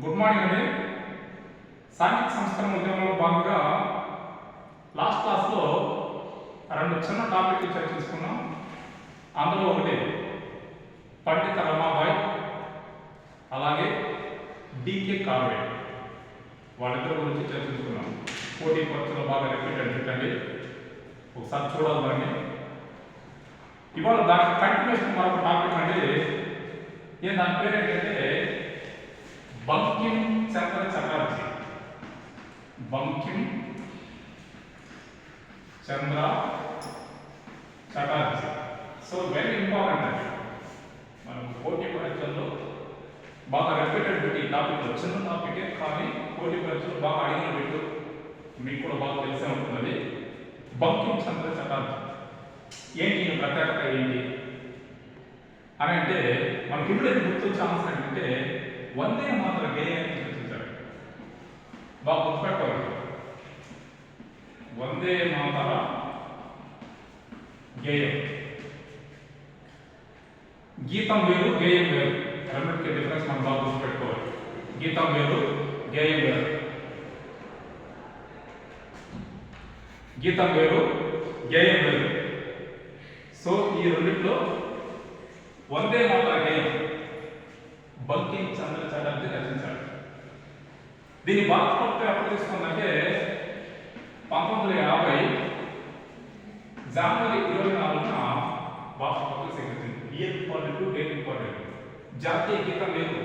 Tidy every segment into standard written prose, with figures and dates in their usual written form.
Good morning అండి. సాంఘిక సంస్కరణ ఉద్యమంలో భాగంగా లాస్ట్ క్లాస్లో రెండు చిన్న టాపిక్లు చర్చించుకున్నాం. అందులో ఒకటి పండిత రమాబాయి, అలాగే డికే కార్వే, వాళ్ళిద్దరి గురించి చర్చించుకున్నాం. పోటీ పరీక్షలో బాగా రిపీట్ అండి, ఒకసారి చూడాలి దాన్ని. ఇవాళ దానికి కంటిన్యూషన్ మరొక టాపిక్ అండి. దాని పేరు ఏంటంటే Bankim Chandra Chatterjee. Bankim Chandra Chatterjee. So very important అండి. మనం పోటీ పరీక్షల్లో బాగా రిపీటెడ్ బిట్. ఈ టాపిక్లో చిన్న టాపికే కానీ పోటీ పరీక్షలు బాగా అడిగిన బిట్టు, మీకు కూడా బాగా తెలిసే ఉంటున్నది. బంకిం చంద్ర చటర్జీ ఏంటి, ప్రత్యేకత ఏంటి అని అంటే మనకి ఇప్పుడైతే గుర్తొచ్చే ఆన్సర్ ఏంటంటే వందే మాతర గేయాన్ని సృష్టించారు. బాగా గుర్తుపెట్టుకోవాలి, వందే మాతర గేయం. గీతం వేరు, గేయం వేరు, రెండింటికి డిఫరెన్స్ మనం బాగా గుర్తుపెట్టుకోవాలి. గీతం వేరు, గేయం వేరు. గీతం వేరు, గేయం వేరు. సో ఈ రెండింటిలో వందే మాతర గేయం బంకిం చంద్ర చటర్జీ రచించాడు. దీని భారత ప్రభుత్వం ఎప్పుడు తీసుకుందంటే 1950 జనవరి 24న భారత ప్రభుత్వం స్వీకరించింది. Year important, date important. జాతీయ గీతం లేదు,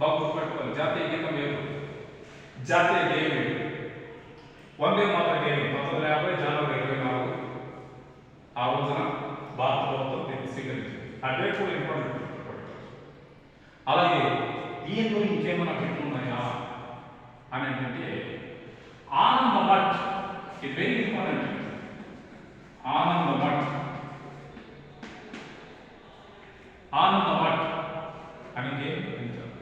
బాగా గుర్తుపెట్టుకోవాలి. జాతీయ గీతం లేదు, జాతీయ గేయం లేదు. వందే మాతర గేయం 1950 జనవరి 24 ఆ రోజున భారత ప్రభుత్వం దీన్ని స్వీకరించింది. ఆ డేట్ కూడా ఇంపార్టెంట్. అలాగే ఈయనలో ఇంకేమైనా పెట్టున్నాయా అని ఏంటంటే ఆనంద మఠ్, ఇది వెరీ ఇంపార్టెంట్. ఆనంద మఠ్, ఆనంద మఠ్ అని ప్రకటించారు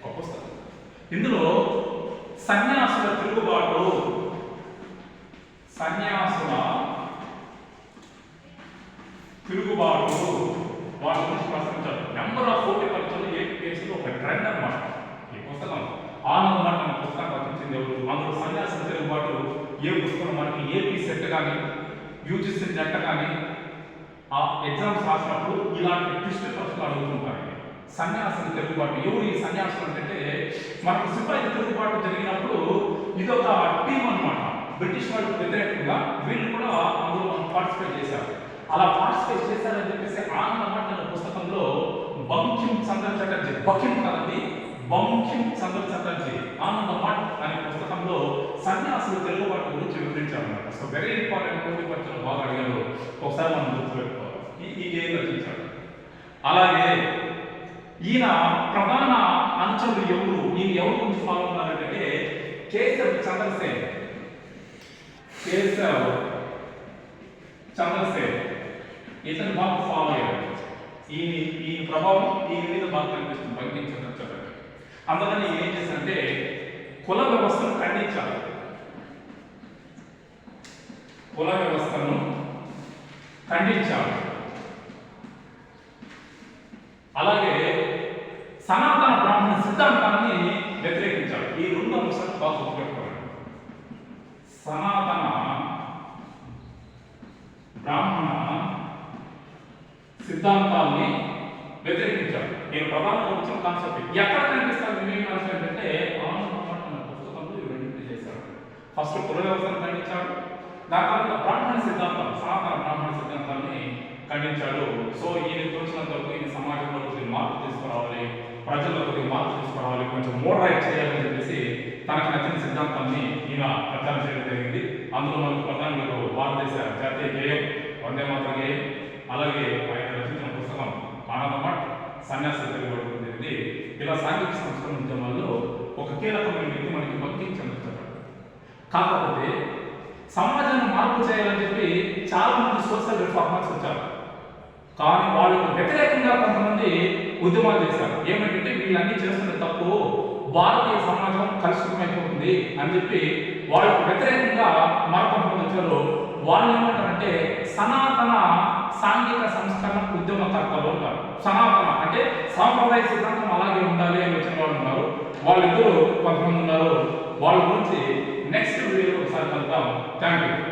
ఒక పుస్తకం. ఇందులో సన్యాసుల తిరుగుబాటు, సన్యాసుల తిరుగుబాటు వాళ్ళ గురించి ప్రశ్నించారు. నెంబర్ ఆఫ్ పోటీ పరీక్షలు ఏపీ కేసులో ఒక ట్రెండ్ అన్నమాట. ఈ పుస్తకం ఆనంద మఠ్ అనే పుస్తకం రచించింది ఎవరు? అందులో సన్యాసుల తిరుగుబాటు ఏ పుస్తకం మనకి ఏపీ సెట్ కానీ యూజీసీ నెట్ కానీ ఆ ఎగ్జామ్స్ రాసినప్పుడు ఇలాంటి ట్విస్ట్ ప్రశ్నలు అడుగుతుంటారు. సన్యాసుల తిరుగుబాటు ఎవరు? ఈ సన్యాసులు అంటే మనకు సిపాయి తిరుగుబాటు జరిగినప్పుడు ఇదొక టీం అన్నమాట. బ్రిటిష్ వాళ్ళకి వ్యతిరేకంగా వీళ్ళు కూడా అందులో పార్టిసిపేట్ చేశారు. అలా పార్టిసిపేట్ చేశారని చెప్పేసి ఆనంద మఠ్ అనే పుస్తకంలో బంకిం చంద్ర చటర్జీ, బకిం కదండి, బంకిం చంద్ర చటర్జీ ఆనంద మఠ్ అనే పుస్తకంలో సన్యాసుల తిరుగుబాటు గురించి వివరించారన్నమాట. So very important. పోటీ పరీక్షలు బాగా అడిగారు, ఒకసారి మనం గుర్తుపెట్టుకోవాలి. ఈ గేయం రచించాడు. అలాగే ఈయన ప్రధాన అంశాలు ఎవరు, ఈయన ఎవరి గురించి ఫాలో ఉన్నారంటే కేశవ్ చంద్రసేన్. కేశవ్ చంద్రసేన్ ఇతను బాగా ఫాలో అయ్యాడు. ఈ ప్రభావం ఈయన మీద బాగా కనిపిస్తుంది బంకిం చంద్ర చటర్జీ. అందుకని ఏం చేశారంటే కుల వ్యవస్థను ఖండించాలి. కుల వ్యవస్థను ఖండించాలి. అలాగే సనాతన బ్రాహ్మణ సిద్ధాంతాన్ని వ్యతిరేకించాలి. ఈ రెండు అంశాలు బాగా గుర్తుపెట్టుకోవాలి. సనాతన బ్రాహ్మణ సిద్ధాంతాన్ని వ్యతిరేకించారు. నేను ప్రధానంగా వచ్చిన కాన్సెప్ట్ ఎక్కడ కనిపిస్తారు అంటే ఆనంద మఠ్ అనే పుస్తకంలో ఇవి రెండింటి చేశారు. ఫస్ట్ కుల వ్యవస్థను ఖండించాడు, దాని తర్వాత బ్రాహ్మణ సిద్ధాంతాలు, సనాతన బ్రాహ్మణ సిద్ధాంతాన్ని ఖండించాడు. సో ఈయన తోచినంత వరకు ఈయన సమాజంలో కొద్దిగా మార్పు తీసుకురావాలి, ప్రజల్లో కొద్దిగా మార్పు తీసుకురావాలి, కొంచెం మోడరైజ్ చేయాలని చెప్పేసి తనకు నచ్చిన సిద్ధాంతాన్ని ఈయన ప్రచారం చేయడం జరిగింది. అందులో మనకు ప్రధానంగా భారతదేశ జాతీయ గేయం వందే మాతర గేయం, అలాగే ఆయన రచించిన పుస్తకం ఆనంద మఠ్, సన్యాసుల తిరుగుబాటు జరిగింది. ఇలా సాంఘిక సంస్కరణ ఉద్యమాల్లో ఒక కీలకమైన వ్యక్తి మనకి బంకిం చంద్ర చటర్జీ. కాకపోతే సమాజాన్ని మార్పు చేయాలని చెప్పి చాలా మంది సోషల్ రిఫార్మర్స్ వచ్చారు. కానీ వాళ్ళకు వ్యతిరేకంగా కొంతమంది ఉద్యమాలు చేశారు. ఏమిటంటే వీళ్ళన్నీ చేస్తున్న తప్పు, భారతీయ సమాజం కలుషితమైపోతుంది అని చెప్పి వాళ్ళకు వ్యతిరేకంగా మరికొంతమంది వచ్చారు. వాళ్ళు ఏమంటారంటే సనాతన సాంఘిక సంస్కరణ ఉద్యమకర్తలు ఉంటారు. సనాతన అంటే సాంప్రదాయ సిద్ధాంతం అలాగే ఉండాలి అని వచ్చిన వాళ్ళు ఉన్నారు. వాళ్ళిద్దరూ కొంతమంది ఉన్నారు. వాళ్ళ గురించి నెక్స్ట్ వీడియోలో ఒకసారి కలుద్దాం. Thank you.